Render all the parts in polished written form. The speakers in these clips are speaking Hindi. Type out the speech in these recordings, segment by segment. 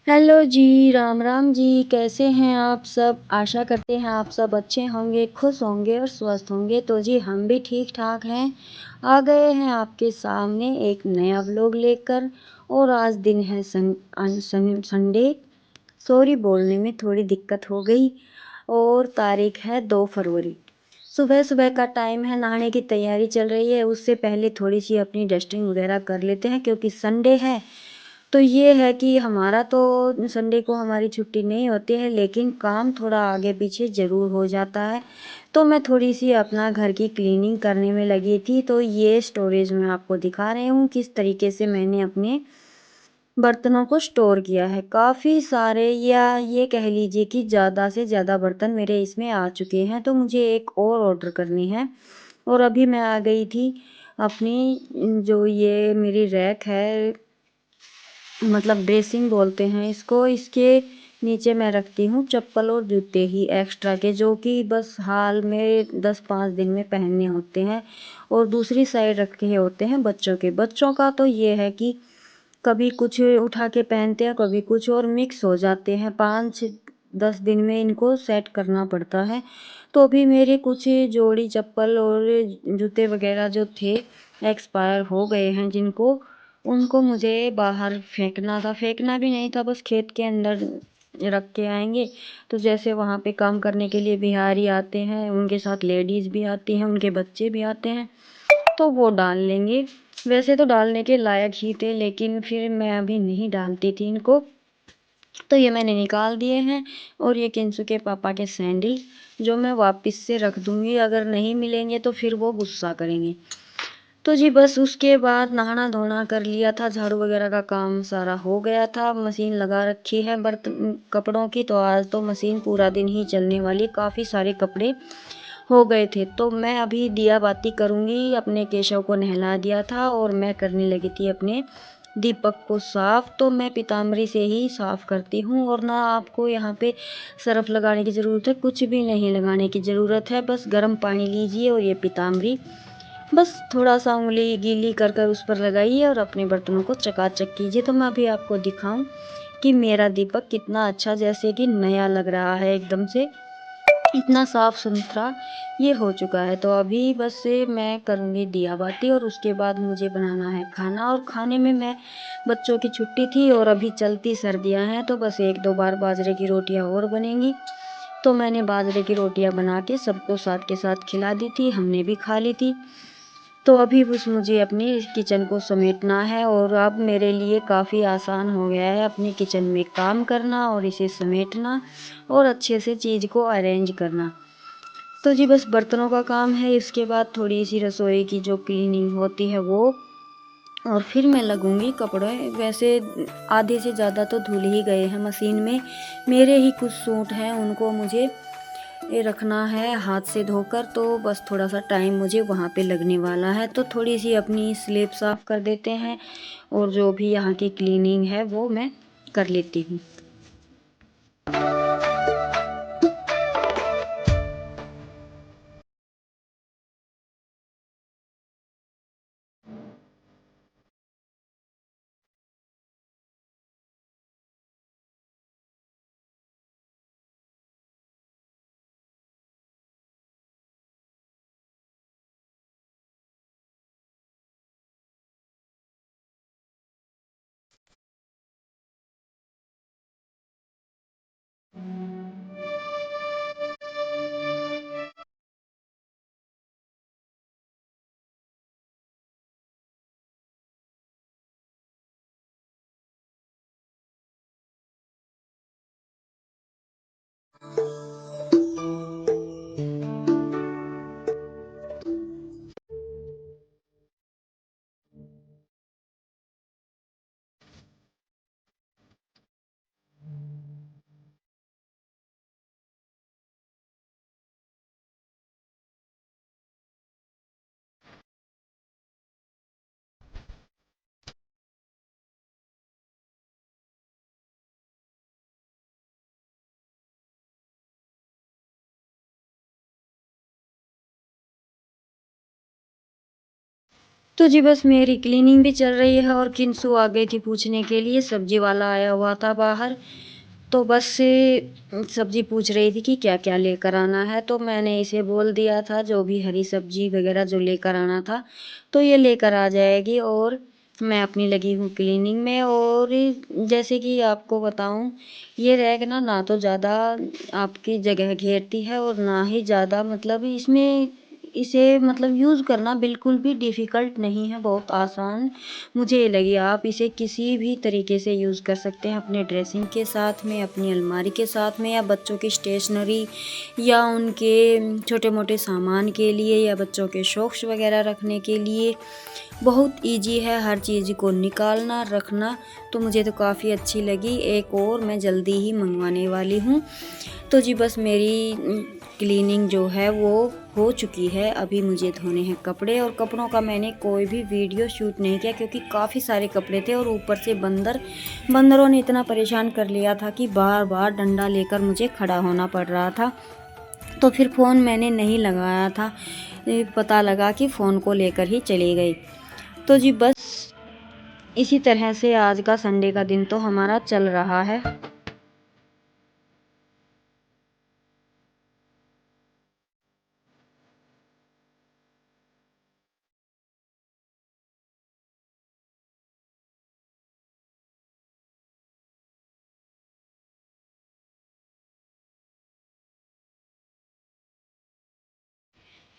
हेलो जी, राम राम जी, कैसे हैं आप सब? आशा करते हैं आप सब अच्छे होंगे, खुश होंगे और स्वस्थ होंगे। तो जी हम भी ठीक-ठाक हैं। आ गए हैं आपके सामने एक नया व्लॉग लेकर और आज दिन है संडे। सॉरी बोलने में थोड़ी दिक्कत हो गई और तारीख है 2 फरवरी। सुबह-सुबह का टाइम है, नहाने की तैयारी चल रही है। उससे पहले थोड़ी-सी अपनी डस्टिंग वगैरह कर लेते हैं क्योंकि संडे है। तो ये है कि हमारा तो संडे को हमारी छुट्टी नहीं होती है लेकिन काम थोड़ा आगे पीछे ज़रूर हो जाता है। तो मैं थोड़ी-सी अपना घर की क्लीनिंग करने में लगी थी तो ये स्टोरेज मैं आपको दिखा रही हूँ किस तरीके से मैंने अपने बर्तनों को स्टोर किया है। काफ़ी सारे या ये कह लीजिए कि ज़्यादा से ज़्यादा बर्तन मेरे इसमें आ चुके हैं तो मुझे एक और ऑर्डर करनी है। और अभी मैं आ गई थी अपनी जो ये मेरी रैक है, मतलब ड्रेसिंग बोलते हैं इसको, इसके नीचे मैं रखती हूँ चप्पल और जूते ही एक्स्ट्रा के जो कि बस हाल में 10-5 दिन में पहनने होते हैं। और दूसरी साइड रखे होते हैं बच्चों के। बच्चों का तो ये है कि कभी कुछ उठा के पहनते हैं, कभी कुछ और मिक्स हो जाते हैं। 5-10 दिन में इनको सेट करना पड़ता है। तो अभी मेरे कुछ जोड़ी चप्पल और जूते वगैरह जो थे एक्सपायर हो गए हैं जिनको, उनको मुझे बाहर फेंकना था। फेंकना भी नहीं था, बस खेत के अंदर रख के आएँगे। तो जैसे वहाँ पे काम करने के लिए बिहारी आते हैं, उनके साथ लेडीज़ भी आती हैं, उनके बच्चे भी आते हैं, तो वो डाल लेंगे। वैसे तो डालने के लायक ही थे लेकिन फिर मैं अभी नहीं डालती थी इनको। तो ये मैंने निकाल दिए हैं। और ये किंसु के पापा के सैंडल जो मैं वापस से रख दूँगी, अगर नहीं मिलेंगे तो फिर वो गुस्सा करेंगे। तो जी बस उसके बाद नहाना धोना कर लिया था, झाड़ू वगैरह का काम सारा हो गया था, मशीन लगा रखी है बर्तन कपड़ों की। तो आज तो मशीन पूरा दिन ही चलने वाली, काफ़ी सारे कपड़े हो गए थे। तो मैं अभी दिया बाती करूँगी, अपने केशव को नहला दिया था और मैं करने लगी थी अपने दीपक को साफ़। तो मैं पीताम्बरी से ही साफ़ करती हूँ और ना आपको यहाँ पे सर्फ़ लगाने की ज़रूरत है, कुछ भी नहीं लगाने की ज़रूरत है। बस गर्म पानी लीजिए और ये पीताम्बरी बस थोड़ा-सा उँगली गीली कर कर उस पर लगाइए और अपने बर्तनों को चकाचक कीजिए। तो मैं अभी आपको दिखाऊँ कि मेरा दीपक कितना अच्छा जैसे कि नया लग रहा है एकदम से, इतना साफ-सुथरा ये हो चुका है। तो अभी बस से मैं करूँगी दिया बाती और उसके बाद मुझे बनाना है खाना। और खाने में मैं बच्चों की छुट्टी थी और अभी चलती सर्दियाँ हैं तो बस 1-2 बार बाजरे की रोटियाँ और बनेंगी। तो मैंने बाजरे की रोटियाँ बना के सबको साथ के साथ खिला दी थी, हमने भी खा ली थी। तो अभी बस मुझे अपनी किचन को समेटना है और अब मेरे लिए काफ़ी आसान हो गया है अपनी किचन में काम करना और इसे समेटना और अच्छे से चीज़ को अरेंज करना। तो जी बस बर्तनों का काम है, इसके बाद थोड़ी-सी रसोई की जो क्लीनिंग होती है वो, और फिर मैं लगूँगी कपड़े। वैसे आधे से ज़्यादा तो धुल ही गए हैं मशीन में। मेरे ही कुछ सूट हैं, उनको मुझे ये रखना है हाथ से धोकर, तो बस थोड़ा-सा टाइम मुझे वहाँ पे लगने वाला है। तो थोड़ी-सी अपनी स्लैब साफ़ कर देते हैं और जो भी यहाँ की क्लीनिंग है वो मैं कर लेती हूँ। तो जी बस मेरी क्लीनिंग भी चल रही है और किंसु आ गई थी पूछने के लिए, सब्जी वाला आया हुआ था बाहर। तो बस से सब्जी पूछ रही थी कि क्या क्या लेकर आना है, तो मैंने इसे बोल दिया था जो भी हरी सब्जी वगैरह जो लेकर आना था तो ये लेकर आ जाएगी। और मैं अपनी लगी हूँ क्लीनिंग में। और जैसे कि आपको बताऊँ, ये रैक ना तो ज़्यादा आपकी जगह घेरती है और ना ही ज़्यादा मतलब इसमें इसे मतलब यूज़ करना बिल्कुल भी डिफ़िकल्ट नहीं है, बहुत आसान मुझे ये लगी। आप इसे किसी भी तरीके से यूज़ कर सकते हैं, अपने ड्रेसिंग के साथ में, अपनी अलमारी के साथ में, या बच्चों की स्टेशनरी या उनके छोटे मोटे सामान के लिए, या बच्चों के शॉक्स वगैरह रखने के लिए। बहुत ईजी है हर चीज़ को निकालना रखना। तो मुझे तो काफ़ी अच्छी लगी। एक और मैं जल्दी ही मंगवाने वाली हूँ। तो जी बस मेरी क्लीनिंग जो है वो हो चुकी है। अभी मुझे धोने हैं कपड़े, और कपड़ों का मैंने कोई भी वीडियो शूट नहीं किया क्योंकि काफ़ी सारे कपड़े थे और ऊपर से बंदरों ने इतना परेशान कर लिया था कि बार बार डंडा लेकर मुझे खड़ा होना पड़ रहा था। तो फिर फ़ोन मैंने नहीं लगाया था, पता लगा कि फ़ोन को लेकर ही चली गई। तो जी बस इसी तरह से आज का संडे का दिन तो हमारा चल रहा है।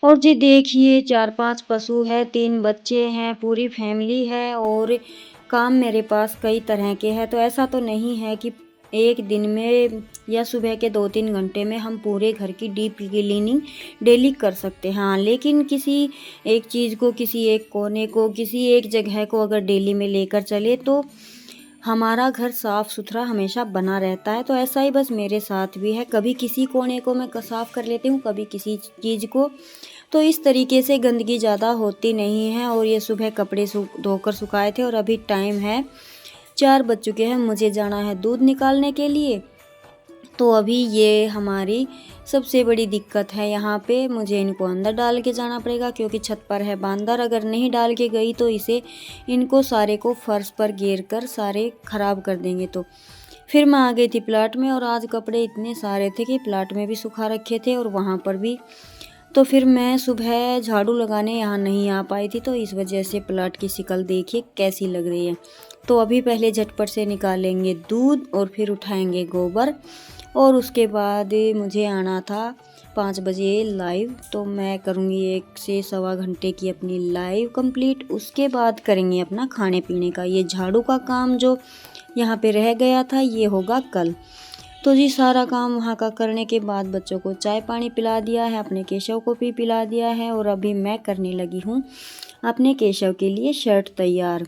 और जी देखिए, 4-5 पशु है, 3 बच्चे हैं, पूरी फैमिली है और काम मेरे पास कई तरह के हैं। तो ऐसा तो नहीं है कि एक दिन में या सुबह के 2-3 घंटे में हम पूरे घर की डीप क्लीनिंग डेली कर सकते हैं। हाँ, लेकिन किसी एक चीज़ को, किसी एक कोने को, किसी एक जगह को अगर डेली में लेकर चले तो हमारा घर साफ़ सुथरा हमेशा बना रहता है। तो ऐसा ही बस मेरे साथ भी है, कभी किसी कोने को मैं साफ़ कर लेती हूँ, कभी किसी चीज़ को। तो इस तरीके से गंदगी ज़्यादा होती नहीं है। और ये सुबह कपड़े धोकर सुखाए थे और अभी टाइम है 4 बज चुके हैं, मुझे जाना है दूध निकालने के लिए। तो अभी ये हमारी सबसे बड़ी दिक्कत है यहाँ पे, मुझे इनको अंदर डाल के जाना पड़ेगा क्योंकि छत पर है बांदर। अगर नहीं डाल के गई तो इनको सारे को फर्श पर गिर कर सारे ख़राब कर देंगे। तो फिर मैं आ गई थी प्लाट में और आज कपड़े इतने सारे थे कि प्लाट में भी सुखा रखे थे और वहाँ पर भी। तो फिर मैं सुबह झाड़ू लगाने यहाँ नहीं आ पाई थी, तो इस वजह से प्लाट की शिकल देखिए कैसी लग रही है। तो अभी पहले झटपट से निकालेंगे दूध और फिर उठाएंगे गोबर। और उसके बाद मुझे आना था 5 बजे लाइव, तो मैं करूँगी 1 से सवा घंटे की अपनी लाइव कंप्लीट। उसके बाद करेंगे अपना खाने पीने का। ये झाड़ू का काम जो यहाँ पे रह गया था ये होगा कल। तो जी सारा काम वहाँ का करने के बाद बच्चों को चाय पानी पिला दिया है, अपने केशव को भी पिला दिया है और अभी मैं करने लगी हूँ अपने केशव के लिए शर्ट तैयार,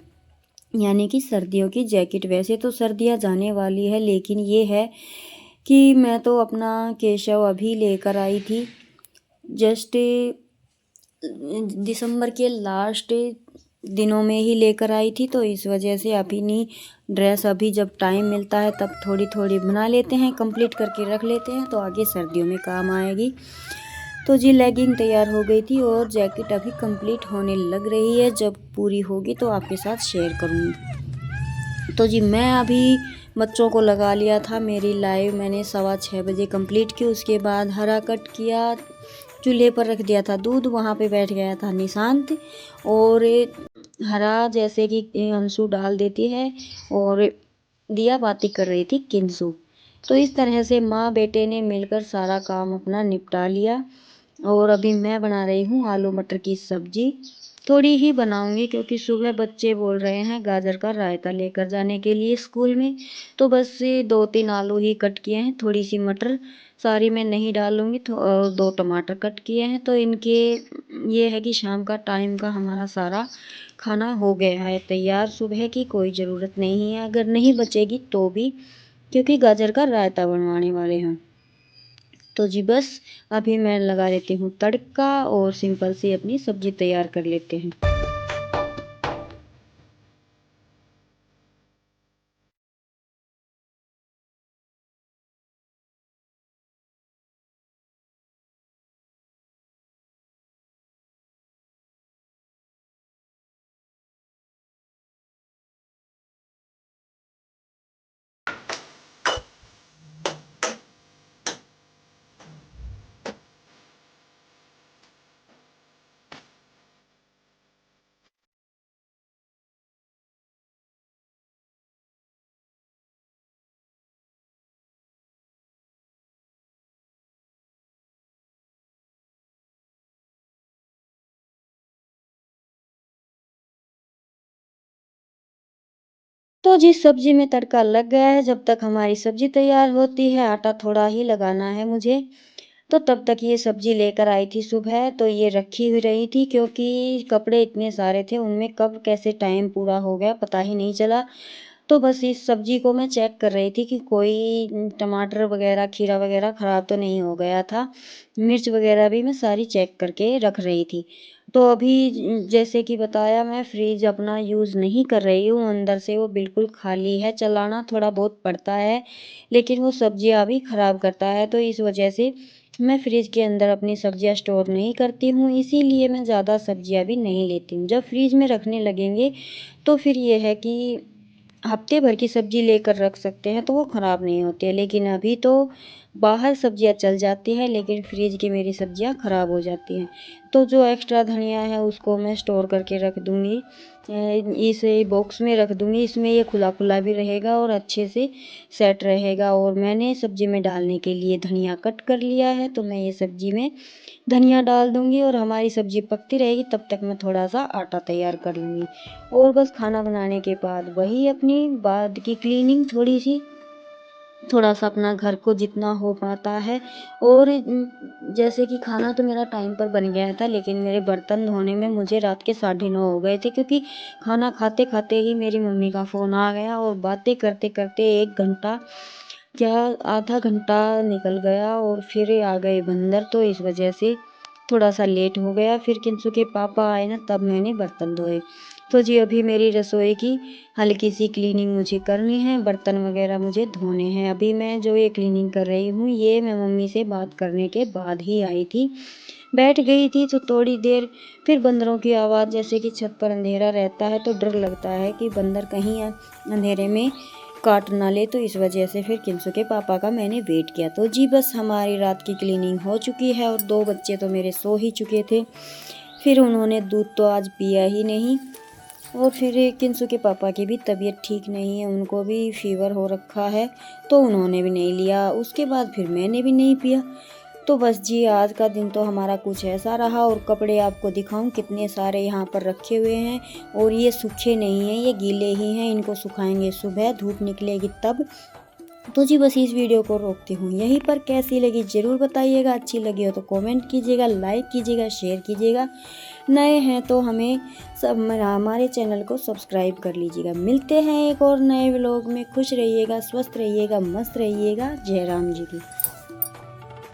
यानी कि सर्दियों की जैकेट। वैसे तो सर्दियाँ जाने वाली है, लेकिन ये है कि मैं तो अपना केशव अभी लेकर आई थी जस्ट दिसंबर के लास्ट दिनों में ही लेकर आई थी। तो इस वजह से अपनी ड्रेस अभी जब टाइम मिलता है तब थोड़ी थोड़ी बना लेते हैं, कंप्लीट करके रख लेते हैं, तो आगे सर्दियों में काम आएगी। तो जी लेगिंग तैयार हो गई थी और जैकेट अभी कंप्लीट होने लग रही है। जब पूरी होगी तो आपके साथ शेयर करूँगी। तो जी मैं अभी बच्चों को लगा लिया था, मेरी लाइव मैंने 6:15 बजे कंप्लीट की। उसके बाद हरा कट किया, चूल्हे पर रख दिया था दूध, वहाँ पे बैठ गया था निशांत। और हरा जैसे कि अंशु डाल देती है और दिया बाती कर रही थी किंसु। तो इस तरह से माँ बेटे ने मिलकर सारा काम अपना निपटा लिया। और अभी मैं बना रही हूँ आलू मटर की सब्जी। थोड़ी ही बनाऊंगी क्योंकि सुबह बच्चे बोल रहे हैं गाजर का रायता लेकर जाने के लिए स्कूल में। तो बस ये 2-3 आलू ही कट किए हैं, थोड़ी सी मटर सारी मैं नहीं डालूंगी, तो और 2 टमाटर कट किए हैं। तो इनके ये है कि शाम का टाइम का हमारा सारा खाना हो गया है तैयार। सुबह की कोई ज़रूरत नहीं है, अगर नहीं बचेगी तो भी, क्योंकि गाजर का रायता बनवाने वाले हैं। तो जी बस अभी मैं लगा लेती हूँ तड़का और सिंपल सी अपनी सब्जी तैयार कर लेते हैं। तो जिस सब्जी में तड़का लग गया है, जब तक हमारी सब्जी तैयार होती है, आटा थोड़ा ही लगाना है मुझे। तो तब तक ये सब्जी लेकर आई थी सुबह, तो ये रखी हुई रही थी क्योंकि कपड़े इतने सारे थे, उनमें कब कैसे टाइम पूरा हो गया पता ही नहीं चला। तो बस इस सब्जी को मैं चेक कर रही थी कि कोई टमाटर वगैरह, खीरा वगैरह ख़राब तो नहीं हो गया था। मिर्च वगैरह भी मैं सारी चेक करके रख रही थी। तो अभी जैसे कि बताया, मैं फ्रिज अपना यूज़ नहीं कर रही हूँ, अंदर से वो बिल्कुल खाली है, चलाना थोड़ा बहुत पड़ता है, लेकिन वो सब्जियाँ भी ख़राब करता है। तो इस वजह से मैं फ्रिज के अंदर अपनी सब्जियाँ स्टोर नहीं करती हूँ, इसीलिए मैं ज़्यादा सब्जियाँ भी नहीं लेती हूँ। जब फ्रिज में रखने लगेंगे तो फिर ये है कि हफ्ते भर की सब्जी लेकर रख सकते हैं तो वो ख़राब नहीं होती है। लेकिन अभी तो बाहर सब्जियां चल जाती हैं, लेकिन फ्रिज की मेरी सब्जियां ख़राब हो जाती हैं। तो जो एक्स्ट्रा धनिया है उसको मैं स्टोर करके रख दूँगी, इसे बॉक्स में रख दूँगी। इसमें ये खुला खुला भी रहेगा और अच्छे से सेट रहेगा। और मैंने सब्जी में डालने के लिए धनिया कट कर लिया है, तो मैं ये सब्जी में धनिया डाल दूँगी और हमारी सब्ज़ी पकती रहेगी, तब तक मैं थोड़ा-सा आटा तैयार कर लूँगी। और बस खाना बनाने के बाद वही अपनी बाद की क्लीनिंग थोड़ी-सी, थोड़ा-सा अपना घर को जितना हो पाता है। और जैसे कि खाना तो मेरा टाइम पर बन गया था, लेकिन मेरे बर्तन धोने में मुझे रात के 9:30 हो गए थे, क्योंकि खाना खाते-खाते ही मेरी मम्मी का फ़ोन आ गया और बातें करते-करते 1 घंटा, क्या आधा घंटा निकल गया और फिर आ गए बंदर, तो इस वजह से थोड़ा-सा लेट हो गया। फिर किंसु के पापा आए ना, तब मैंने बर्तन धोए। तो जी अभी मेरी रसोई की हल्की-सी क्लीनिंग मुझे करनी है, बर्तन वगैरह मुझे धोने हैं। अभी मैं जो ये क्लीनिंग कर रही हूँ, ये मैं मम्मी से बात करने के बाद ही आई थी। बैठ गई थी तो थोड़ी देर, फिर बंदरों की आवाज़, जैसे कि छत पर अंधेरा रहता है तो डर लगता है कि बंदर कहीं अंधेरे में काट ना ले, तो इस वजह से फिर किंसु के पापा का मैंने वेट किया। तो जी बस हमारी रात की क्लीनिंग हो चुकी है और 2 बच्चे तो मेरे सो ही चुके थे। फिर उन्होंने दूध तो आज पिया ही नहीं। और फिर किंसु के पापा की भी तबीयत ठीक नहीं है, उनको भी फ़ीवर हो रखा है, तो उन्होंने भी नहीं लिया। उसके बाद फिर मैंने भी नहीं पिया। तो बस जी आज का दिन तो हमारा कुछ ऐसा रहा। और कपड़े आपको दिखाऊं, कितने सारे यहाँ पर रखे हुए हैं और ये सूखे नहीं हैं, ये गीले ही हैं। इनको सुखाएंगे सुबह, धूप निकलेगी तब। तो जी बस इस वीडियो को रोकती हूँ यहीं पर। कैसी लगी ज़रूर बताइएगा, अच्छी लगी हो तो कमेंट कीजिएगा, लाइक कीजिएगा, शेयर कीजिएगा। नए हैं तो हमारे चैनल को सब्सक्राइब कर लीजिएगा। मिलते हैं एक और नए व्लॉग में। खुश रहिएगा, स्वस्थ रहिएगा, मस्त रहिएगा। जय राम जी की।